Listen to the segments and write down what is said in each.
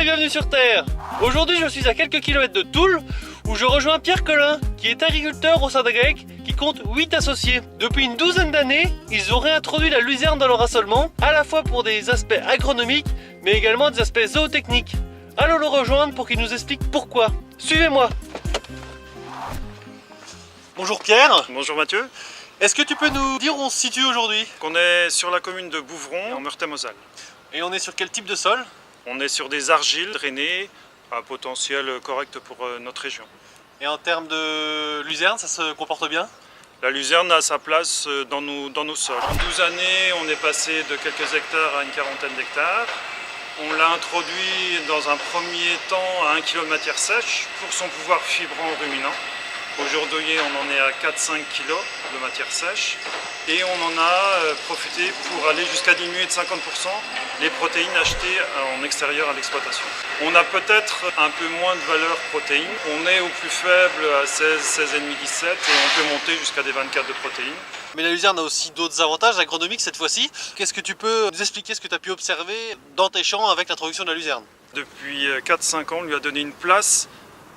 bienvenue sur Terre. Aujourd'hui je suis à quelques kilomètres de Toul où je rejoins Pierre Collin qui est agriculteur au sein d'Agrec qui compte 8 associés. Depuis une douzaine d'années, ils ont réintroduit la luzerne dans leur assolement, à la fois pour des aspects agronomiques mais également des aspects zootechniques. Allons le rejoindre pour qu'il nous explique pourquoi. Suivez-moi. Bonjour Pierre. Bonjour Mathieu. Est-ce que tu peux nous dire où on se situe aujourd'hui? On est sur la commune de Bouvron, en Meurthe-et-Moselle. Et on est sur quel type de sol? On est sur des argiles drainées, à potentiel correct pour notre région. Et en termes de luzerne, ça se comporte bien? La luzerne a sa place dans nos sols. En 12 années, on est passé de quelques hectares à une quarantaine d'hectares. On l'a introduit dans un premier temps à 1 kg de matière sèche pour son pouvoir fibrant ruminant. Aujourd'hui, on en est à 4-5 kg de matière sèche et on en a profité pour aller jusqu'à diminuer de 50% les protéines achetées en extérieur à l'exploitation. On a peut-être un peu moins de valeur protéine. On est au plus faible à 16, 16,5, 17 et on peut monter jusqu'à des 24 de protéines. Mais la luzerne a aussi d'autres avantages agronomiques cette fois-ci. Qu'est-ce que tu peux nous expliquer ce que tu as pu observer dans tes champs avec l'introduction de la luzerne? Depuis 4-5 ans, on lui a donné une place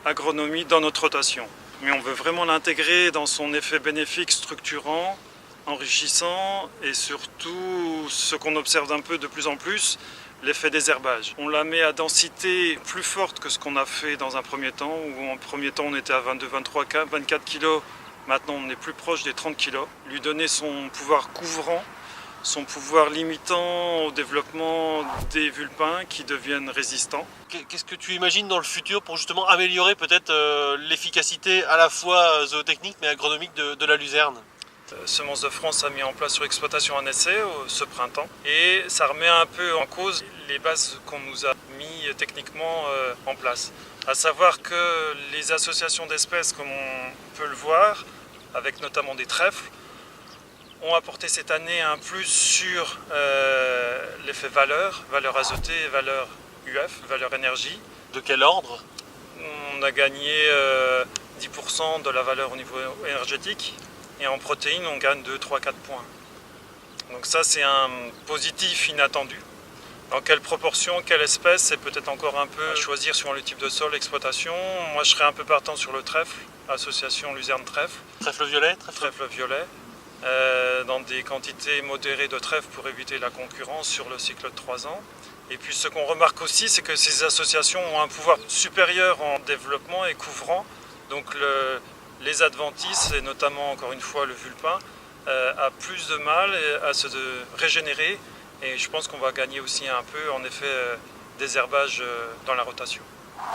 agronomie dans notre rotation. Mais on veut vraiment l'intégrer dans son effet bénéfique, structurant, enrichissant et surtout, ce qu'on observe un peu de plus en plus, l'effet désherbage. On la met à densité plus forte que ce qu'on a fait dans un premier temps, où en premier temps on était à 22, 23, 24 kg, maintenant on est plus proche des 30 kg. Lui donner son pouvoir couvrant, son pouvoir limitant au développement des vulpins qui deviennent résistants. Qu'est-ce que tu imagines dans le futur pour justement améliorer peut-être l'efficacité à la fois zootechnique mais agronomique de la luzerne? Semences de France a mis en place sur exploitation un essai ce printemps et ça remet un peu en cause les bases qu'on nous a mis techniquement en place. À savoir que les associations d'espèces, comme on peut le voir, avec notamment des trèfles, ont apporté cette année un plus sur l'effet valeur azotée et valeur UF, valeur énergie. De quel ordre? On a gagné 10% de la valeur au niveau énergétique et en protéines on gagne 2, 3, 4 points. Donc ça c'est un positif inattendu. Dans quelle proportion, quelle espèce, c'est peut-être encore un peu à choisir suivant le type de sol, l'exploitation. Moi je serais un peu partant sur le trèfle, association luzerne-trèfle. Trèfle violet? Trèfle violet. Dans des quantités modérées de trèfle pour éviter la concurrence sur le cycle de 3 ans. Et puis ce qu'on remarque aussi, c'est que ces associations ont un pouvoir supérieur en développement et couvrant. Donc les adventices, et notamment encore une fois le vulpin, a plus de mal à se régénérer. Et je pense qu'on va gagner aussi un peu en effet désherbage dans la rotation.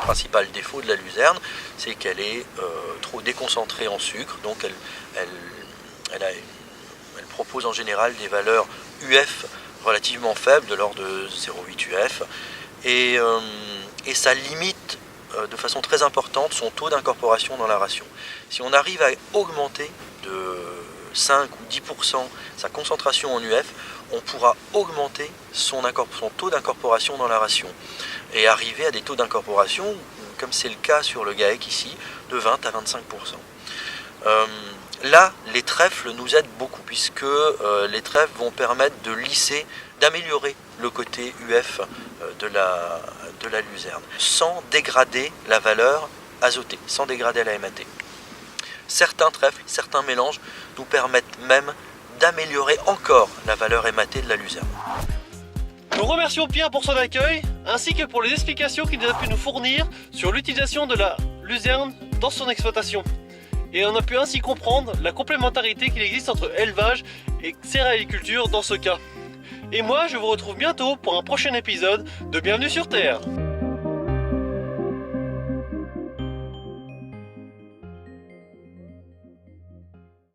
Le principal défaut de la luzerne, c'est qu'elle est trop déconcentrée en sucre, donc elle propose en général des valeurs UF relativement faibles, de l'ordre de 0,8 UF, et ça limite de façon très importante son taux d'incorporation dans la ration. Si on arrive à augmenter de 5 ou 10% sa concentration en UF, on pourra augmenter son taux d'incorporation dans la ration et arriver à des taux d'incorporation, comme c'est le cas sur le GAEC ici, de 20 à 25%. Là, les trèfles nous aident beaucoup puisque les trèfles vont permettre de lisser, d'améliorer le côté UF de la luzerne, sans dégrader la valeur azotée, sans dégrader la MAT. Certains trèfles, certains mélanges nous permettent même d'améliorer encore la valeur MAT de la luzerne. Nous remercions Pierre pour son accueil, ainsi que pour les explications qu'il a pu nous fournir sur l'utilisation de la luzerne dans son exploitation. Et on a pu ainsi comprendre la complémentarité qu'il existe entre élevage et céréaliculture dans ce cas. Et moi, je vous retrouve bientôt pour un prochain épisode de Bienvenue sur Terre.